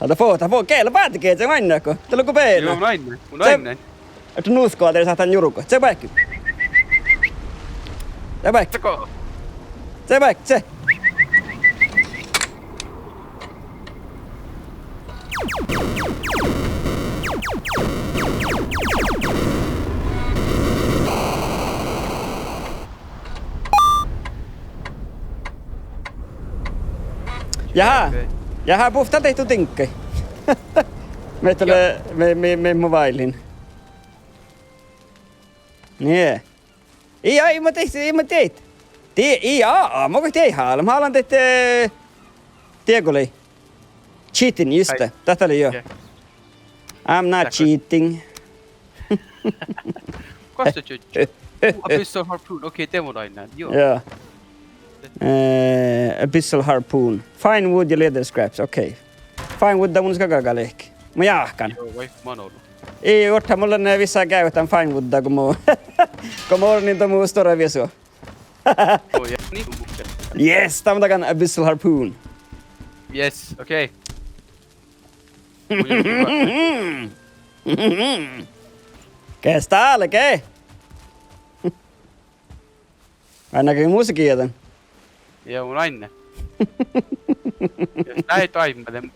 Hade få keillä päätikin, se mainnako. Tällä kun peillä. Joo, mun aina. Että nuuskoa teille saatan juruko. Se vaikki. Se vaikki. Se vaikki, se. Jaha, puhta tehty tinkki. Me tulee me mobiilin. Nee. Ei mä teit. Mä kun tei haala. Mä haluan teitä tiekuli. Cheating, just det. Tätä oli jo. I'm not cheating. Kosta tjutju. Abyssal harpoon. Okei, det var aina. Joo. Ja. Abyssal harpoon. Fine wood ja leather scraps, okei. Fine wood da mun ska gagalehki. Mä jahkan. Joo, vai mä oon ollut. Ei, oothan mulla ne vissaa käytetään fine wooda, kun mä oon niitä muu stora viesua. Joo, ja niin kuin mukken. Yes, tämän takan abyssal harpoon. Yes, okei. Kes täällä, ke? Ainakin musiikin jätän. Joo, mun aina. Jos näin toimii, den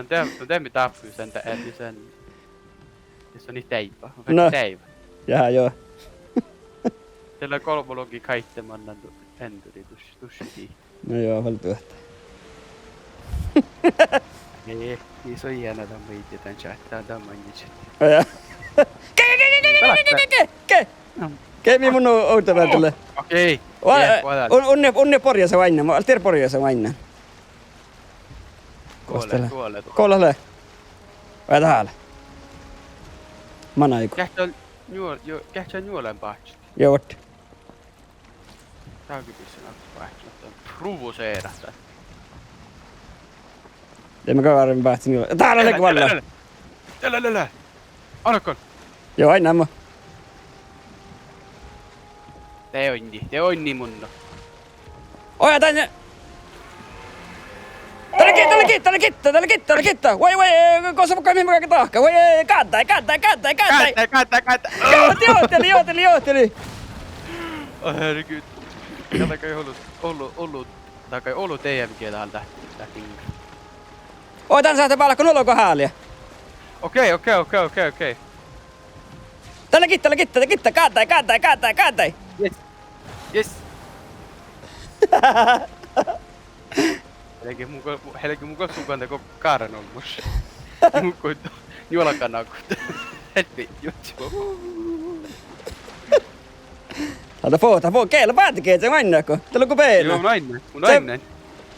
där med därför det är ju sen. Det är så ni tejpa. No. Tejpa. Jaha, joo. Tällä kolmologi kaittamanna enduri tushi. No joo, väl työtä. Ei så gärna de vet den chattaa de manjit. Ja. Ke mi mun outo vältille. Okei. Onne porjassa vainna. Mä tiedän porjassa vainna. Koolale. Vai täällä? Manaiku. Kähtää nuolen pahtsi. Joo. Tääkin pissän pahtsi. Provoseerata. Det mä kaverin pahtsi nuolen. Täällä leikki valla. Tällä. Anakon. Joo, aina mä. Te on niin munno. Oja tänne. Tällä kitta. Voi, koska mä käyn mihin tahka. Voi, kattai. Johteli. Oh herregud. Tällä kai ollut TMG täältä. Oi, tän saate päällä kun olko hääliä. Okei. Tällä kitta. Kattai. Yes. Helki mukaan sukan teko kaaran olmus. Mukko juolakanakut. Hetki juttu. Hade få keillä päätikin, se mainnako. Tällä kun peillä. Joo, mun aina.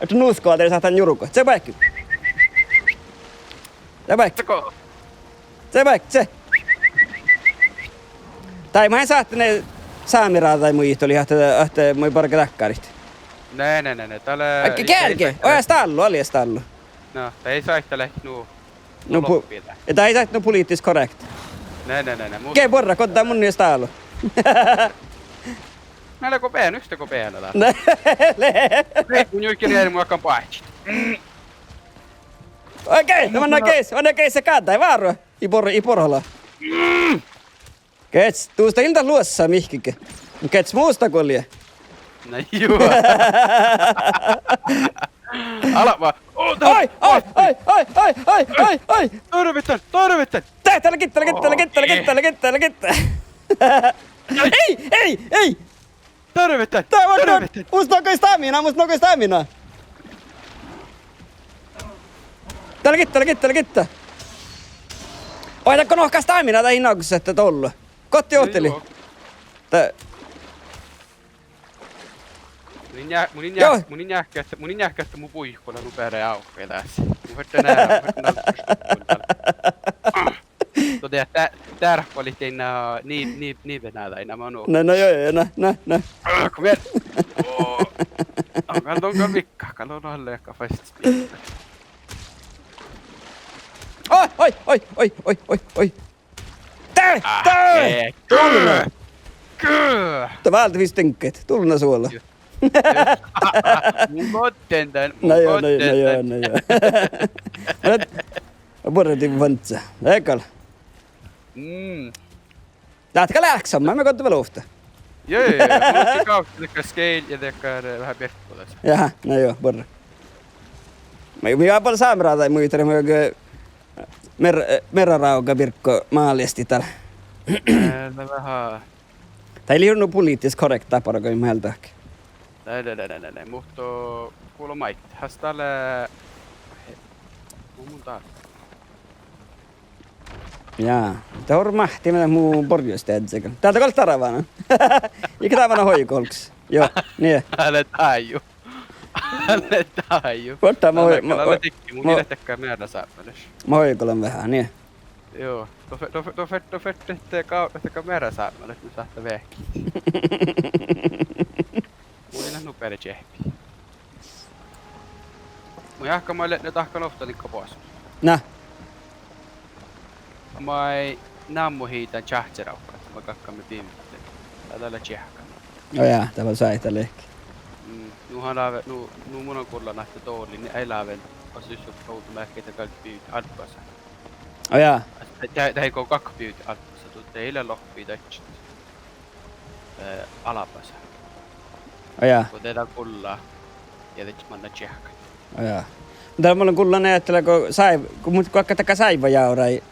Että nuuskoa teille saatan juruko. Se vaikki. Se. Tai mä en saatte ne saamiraa tai muita oli ahte moi parke täkkarit. Nej. Tällä... Kärke! Oja stallu. No, ei saittele loppida. Tai ei saittele poliittis korrekt. Nej. Ke porra, kottaa mun niistä stallu. Näillä kopeen, ystä kopeen älä. Näille. Kun juikki neeri muakan paitsi. Okei, tämä on keis se kaatai vaaro. I porhola. Kets, tuusta ilta luossa mihkike. Kets muusta kolje. No joo. Ala vaan. Ai. Torvettan. Tällä kitta. Ei. Torvettan. Musta nokoi stamina. Tällä kitta. Oitakko nohkaa stamina tai hinnakussa, että tollu. Kotti johteli. Mun jähkästä mun puihkolla rupeaa aukkeen tässä. Mun höttö nähdä. Tää oli teina niin venäläinen mä oon. No joo, nä. Kom igen. Kalon vikka, kalon alle ehkä fast. Oi. Tää! Tulna! Tämä vältä vissi tenkkeet. Tulna suolla. Mun kottenden. No joo. Borretin vantsa. Ekal. Lähtikö läksomään? Mä konttu vielä uhta. Joo. Mulla on kautta tekee scale ja tekee vähän perkkuudessa. Jaha, no joo, borre. Mä oon paljon saameraa tai muita, mä oon merrarauka virkko maaliesti täällä. Vähän. Tai liian poliittis korrekta parakoin mieltäkin. Nej. Mutta kuuluu maitti. Häställe... Mun taas. Jaa. Tää on mahti, mitä muu porjoista edsäkö. Täältä kolta taravana. Ikä taavana hoikolks. Joo, niin. Älä taiju. Ottaa Mun niitä määrä sääppänes. Mä hoikolan vähän, niin. Joo. Då fette kamera sääppänes, me saatte vehki. Mun ei nähnyt peri tsehpi. Mun jahka mä ne tahkan ofta likka pois. Nä. Mä ei nammu hiitän tjahtseraukka, mä kakkamme piimittä. Täällä tsehkan. No jaa, tää on saita lehki. Nu mun on kuulla nähty tooli, niin ei läven. Och så koutu märkeitä kaikki pyytä alppassa. Oh jaa. Det här går kakka pyytä alppassa. Teillä loppii tätsit. Alapassa. Oh jaa. Kun teillä kullaa. Ja tätsit manna tjehkan. Oh jaa. Mutta mulla on kuulla näyttelyä, kun mut vaikka taka saivajaurai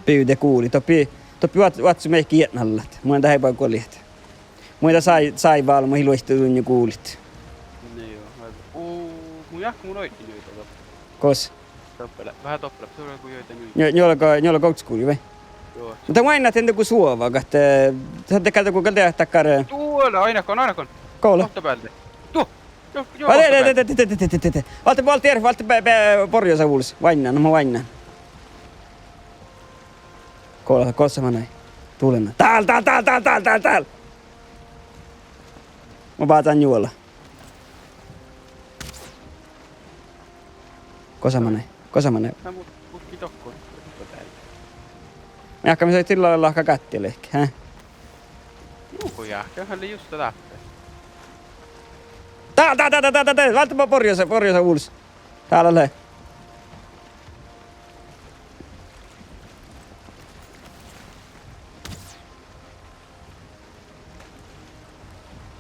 pyytä kuuli. Topi vatsu mei kietnallat. Mulla on tähän vaan kuulijat. Muita saivaalla, mun hiluistuun jo kuulit. Mun jahka mun oitti nyt. Kos? Vähän toppele, se on kuin joita nyt. Jolla kouksukuuli vai? Joo. Mutta mä aina teen joku suova, että sä tekee joku kaltea takkar. Tuolla, ainakon. Koula. Kohta päälle. Tuo! Joo, Valtti porjosa uulis. Vainnan, mä vainnan. Koula, kossa mä näin. Tuulenna. Tääl! Mä päätän juolla. Kosa mä näin. Mä mutki tokkoon. Mä jahka me soit silloin lahka kättille ehkä, hä? Nuuku jahka, johon oli just lähtee. Tääl! Valtti porjosa uulis. Täällä ole.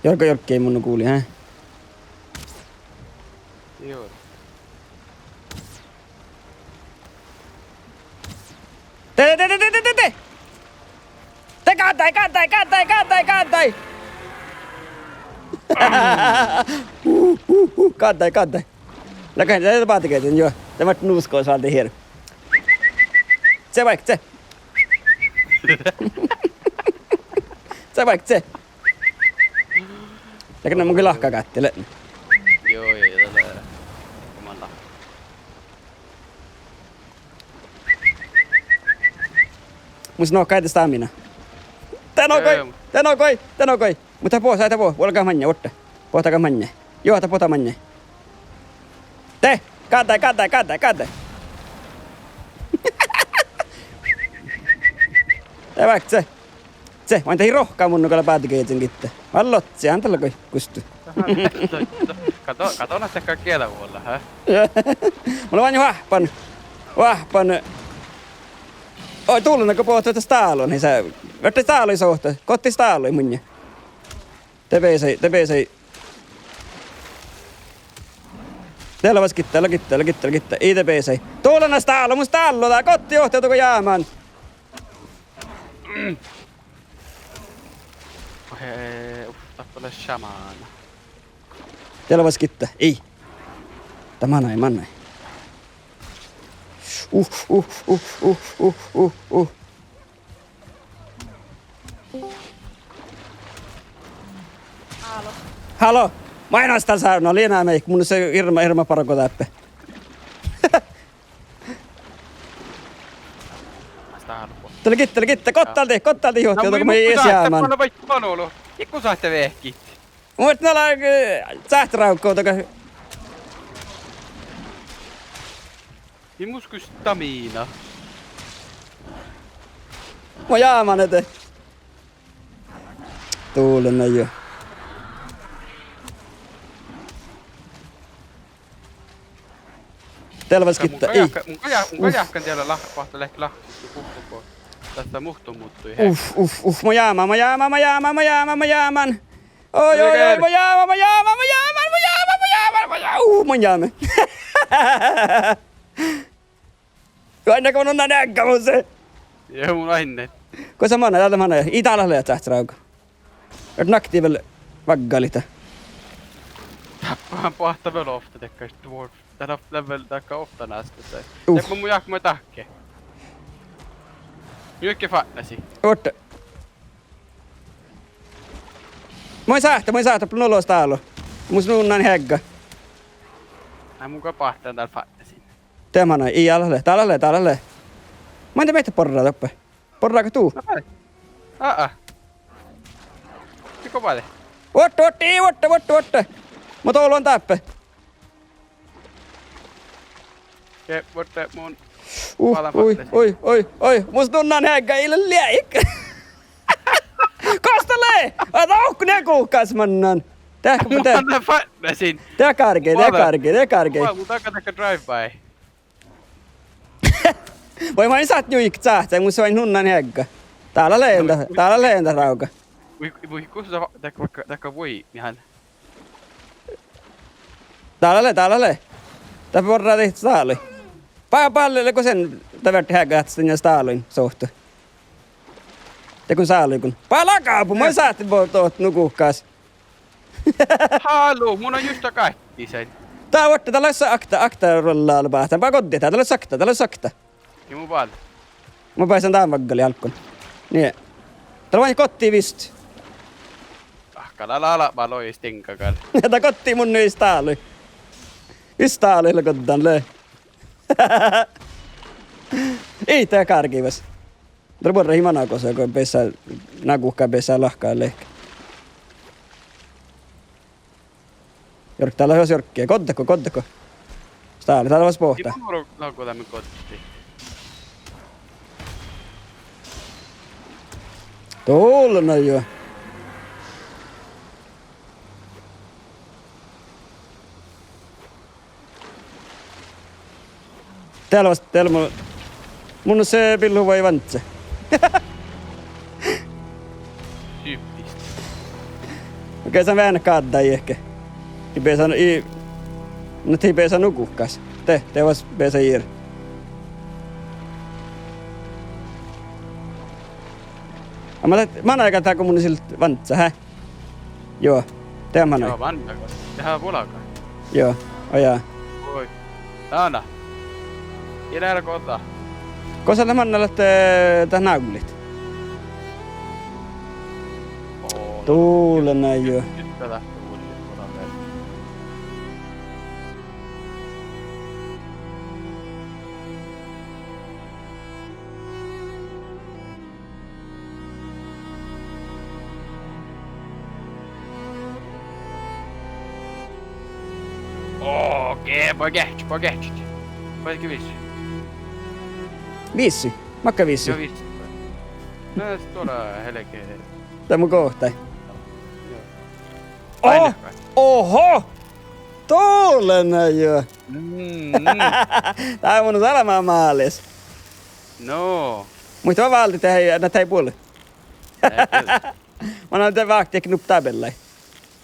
Jorkki ei mun kuuli, hä? Joo. Te kantai! Kantai. Läkään tätä paatikeetin jo. Tämä nuuskoo saalti hier. Se vaikka se. Se vaikka se. Läkään mun kyllä lahkaa kättele. Joo, tällä omalla. Musta noo kaita stamina. Tänokoi. Mutta saita puhua. Olkaa manja, otta. Pohtakaa manja. Johta pota manja. Te! Kantai. Te vaikka se. Se, vain tehi rohkaa mun nukalla päätikeitsen kitte. Vallotsi, antalla koi kustu. Kato näistä kaikkielä vuolla, hä? Mulla on vain vahpan. Oi, tullunako puhuttu, että staalon, niin sä... Vette staaloi sohta. Kotti staaloi munja. Te peisei. Täällä vas kittää. Ei te peisei. Tulluna staalo, mun staalo. Tää kotti johteutuko jäämään. Tappale shamaana. Täällä vas kittää. Ei. Tämä näin. Halo. Mä en ainoastaan saanut lienää meik. Mun se Irma parako täppä. Täällä kitte. Kottaalti johtajat, kun mä ei ees jäämään. Mä vaikka panolo. Ikku saatte vehkit. Mut näällä sähtöraukkoa toka. Niin musku stamina. Mä jäämään ete. Tuulen jo. Telvas kitta, ei. Mun kajakkan tiellä kohta lehti lahkusti kuhtuko. Tästä muhtu muuttui hei. Mä jäämän. Oi, mä jäämän. Mä jäämän. Aina kun on näkkä mun se. Joo, mun aine. Kun sä manna, täältä manna. Itälä leet sähtrauka. Et naktiivel vaggalita. Tappahan pahta väl ofta tekkäis dwarf. Täällä level takka ofta näistä. Tekkä mun jakmo tahke. Myykke fatnasi. Otta. Moi sähtä, nolos täällä. Mus nunnan hägga. Ai mun pahtaan täällä fatnasin. Temana, ei täällä le. Mä en tee meitä porraa toppe. Porraako tuu? No päälle. Mikä päälle? Otta. Mä tuolla on täppä. Ke, voitte mun... Oi. Musta nunnan hägga ille liäik. Kostale! Ota uhku ne kuukas mannan. Mun anna fatnasin. Tää karkee. Mun takaa drive-by. Voi mä en saat juik sähtää, mun se vain nunnan hägga. Täällä leentä rauka. Voi kuussa takka voi ihan. Täällä le. Tää porraa tehty staali. Pallille kun sen tävärti hägga sitten staalin suhte. Te kun saali kun. Palakaapu, mä saatti tuot nukuhkaas. Haloo, mun on just kaikki sen. Tää on täällä akta rollaalla päästä. Pakotti, täällä on sakta. Ja mun vaan. Mä pääsen tämän vaggali alkkoon. Niin. Täällä on vain kotiin vist. Kalala mä loin stinkakal. Tää kotiin mun nyt staali. Istaalilla kotaan löi. Ei tää karkivas. Täällä porra himanakossa, kun pesää nakuhkaa pesää lahkaa lehkä. Jork, täällä on jos jorkkia. Kottako. Täällä vois pohtaa. Ei mun laukko tämän kotti. Tuolla jo. Täällä mun on se pillu vai vantse. Tyyppistä. Okei, sä vähän kaattaa ehkä. Ei pesä nukuhkas. Te vois pesä ir. Mä näin tää kun mun siltä vantsa, hä? Joo, tää mä näin. Joo, vantaka. Tehdään volaka. Joo, ojaa. Oi. Taana. Idällä kota. Kosa te mannalle tää nauglit? Tuulen näin joo. Nyt tätä uudelleen kodalle. Okei, pojkähtsi. Pojkähtsi vissi. Viisi. Makka viisi. Joo vissi. No sit tuolla helkeen. Tää mun kohtai. Joo. Oho! Tuulen näin joo. Tää on mun salamaa maalis. No. Mutta mä valti tehdä näitä ei puolelle. Mä annan tehdä vaakti ehkä nup tabellai.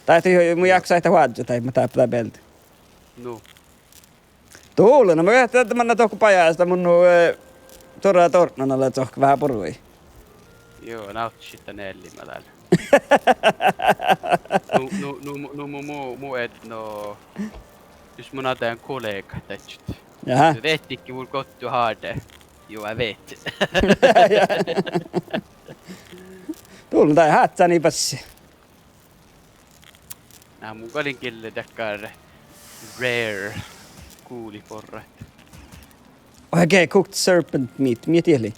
Tai että mun jaksaa ehkä huadja tai mä tabelti. No. Tuulen, mä kähtää, että mä annan tohku pajaasta mun torraa tornanalle, että tohku vähän porui. Joo, nautti sitten nellimä täällä. Mu et no... Just mun ajan kollega tätsyt. Jaha. Du vet ikke hvor godt du har det. Jo, jeg vet. Tuulen tai hätsää niin passi. Nää mun kalinkille takkar rare kuuliporrat. Oikein cooked serpent meat, mieti eli.